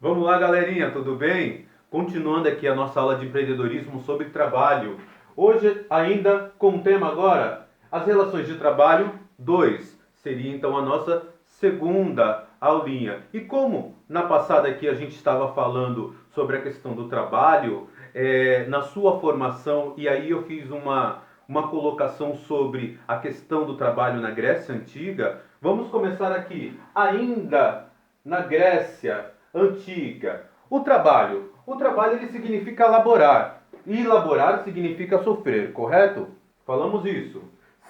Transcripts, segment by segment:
Vamos lá, galerinha, tudo bem? Continuando aqui a nossa aula de empreendedorismo sobre trabalho. Hoje, ainda com o tema agora, as relações de trabalho 2. Seria então a nossa segunda aulinha. E como na passada aqui a gente estava falando sobre a questão do trabalho, na sua formação, e aí eu fiz uma colocação sobre a questão do trabalho na Grécia Antiga, vamos começar aqui. Ainda na Grécia Antiga, o trabalho. O trabalho ele significa laborar. E laborar significa sofrer, correto? Falamos isso.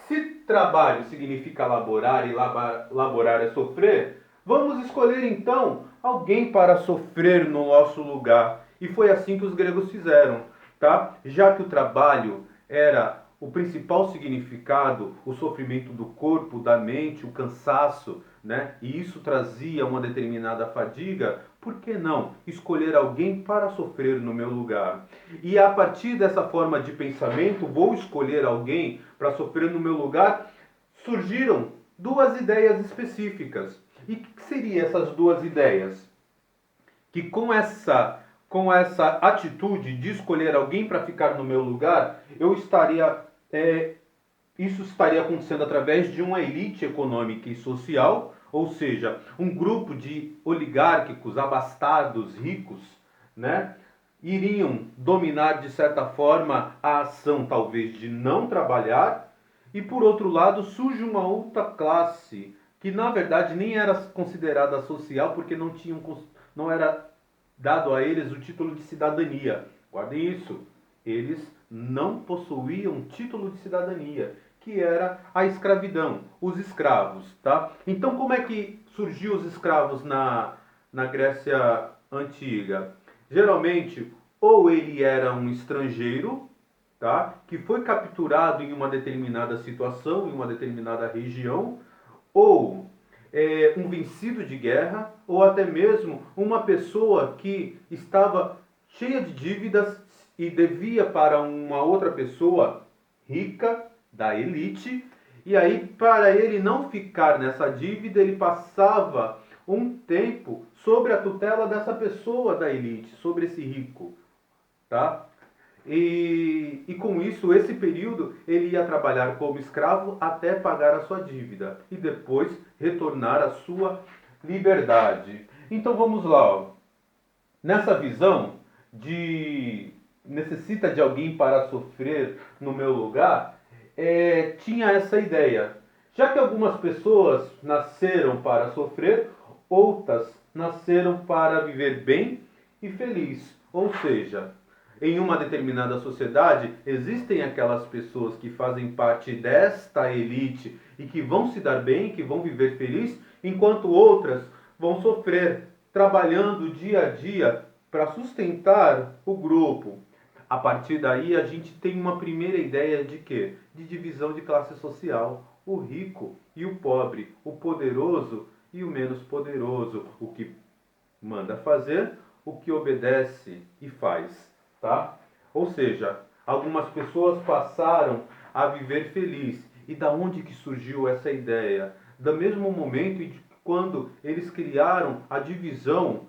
Se trabalho significa laborar e laborar é sofrer, vamos escolher então alguém para sofrer no nosso lugar. E foi assim que os gregos fizeram, tá? Já que o trabalho era o principal significado, o sofrimento do corpo, da mente, o cansaço, né? E isso trazia uma determinada fadiga, por que não escolher alguém para sofrer no meu lugar? E a partir dessa forma de pensamento, vou escolher alguém para sofrer no meu lugar, surgiram duas ideias específicas. E o que seriam essas duas ideias? Que com essa atitude de escolher alguém para ficar no meu lugar, isso estaria acontecendo através de uma elite econômica e social, ou seja, um grupo de oligárquicos, abastados, ricos, né, iriam dominar de certa forma a ação talvez de não trabalhar, e por outro lado surge uma outra classe que na verdade nem era considerada social porque não era dado a eles o título de cidadania. Guardem isso. Eles não possuíam título de cidadania, que era a escravidão, os escravos, tá? Então, como é que surgiu os escravos na Grécia Antiga? Geralmente, ou ele era um estrangeiro, tá? Que foi capturado em uma determinada situação, em uma determinada região, ou um vencido de guerra, ou até mesmo uma pessoa que estava cheia de dívidas e devia para uma outra pessoa rica, da elite, e aí para ele não ficar nessa dívida, ele passava um tempo sobre a tutela dessa pessoa da elite, sobre esse rico, tá? E com isso, esse período, ele ia trabalhar como escravo até pagar a sua dívida e depois retornar à sua liberdade. Então vamos lá, ó. Nessa visão de necessita de alguém para sofrer no meu lugar, tinha essa ideia. Já que algumas pessoas nasceram para sofrer, outras nasceram para viver bem e feliz. Ou seja, em uma determinada sociedade, existem aquelas pessoas que fazem parte desta elite e que vão se dar bem, que vão viver feliz, enquanto outras vão sofrer, trabalhando dia a dia para sustentar o grupo. A partir daí, a gente tem uma primeira ideia de quê? De divisão de classe social. O rico e o pobre, o poderoso e o menos poderoso, o que manda fazer, o que obedece e faz, tá? Ou seja, algumas pessoas passaram a viver feliz. E da onde que surgiu essa ideia? Do mesmo momento em que quando eles criaram a divisão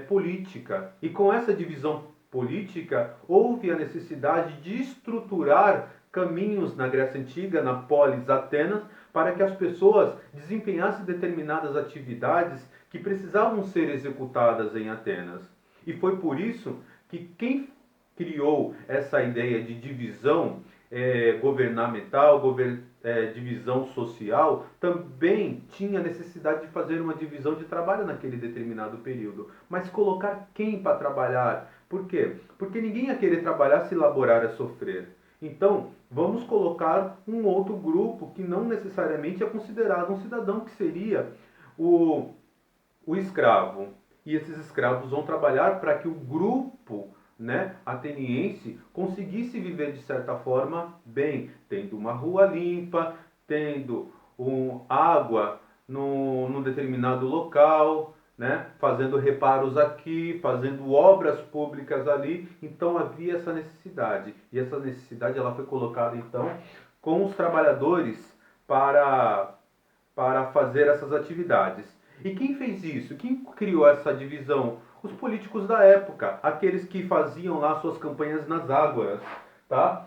política. E com essa divisão política, houve a necessidade de estruturar caminhos na Grécia Antiga, na polis Atenas, para que as pessoas desempenhassem determinadas atividades que precisavam ser executadas em Atenas. E foi por isso que quem criou essa ideia de divisão governamental, divisão social, também tinha necessidade de fazer uma divisão de trabalho naquele determinado período. Mas colocar quem para trabalhar? Por quê? Porque ninguém ia querer trabalhar se laborar é sofrer. Então, vamos colocar um outro grupo que não necessariamente é considerado um cidadão, que seria o, o escravo. E esses escravos vão trabalhar para que o grupo, né, ateniense conseguisse viver de certa forma bem, tendo uma rua limpa, tendo água num determinado local, né, fazendo reparos aqui, fazendo obras públicas ali. Então havia essa necessidade, e essa necessidade ela foi colocada então com os trabalhadores para fazer essas atividades. E quem fez isso? Quem criou essa divisão? Os políticos da época, aqueles que faziam lá suas campanhas nas ágoras, tá?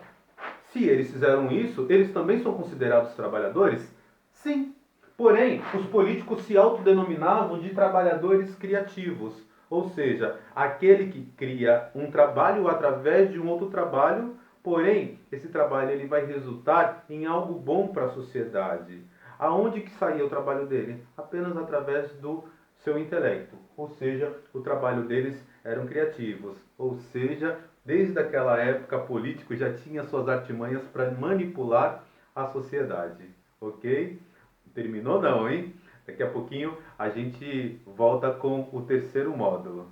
Se eles fizeram isso, eles também são considerados trabalhadores? Sim. Porém, os políticos se autodenominavam de trabalhadores criativos, ou seja, aquele que cria um trabalho através de um outro trabalho, porém, esse trabalho ele vai resultar em algo bom para a sociedade. Aonde que saía o trabalho dele? Apenas através do seu intelecto, ou seja, o trabalho deles eram criativos, ou seja, desde aquela época político já tinha suas artimanhas para manipular a sociedade, ok? Terminou não, hein? Daqui a pouquinho a gente volta com o terceiro módulo.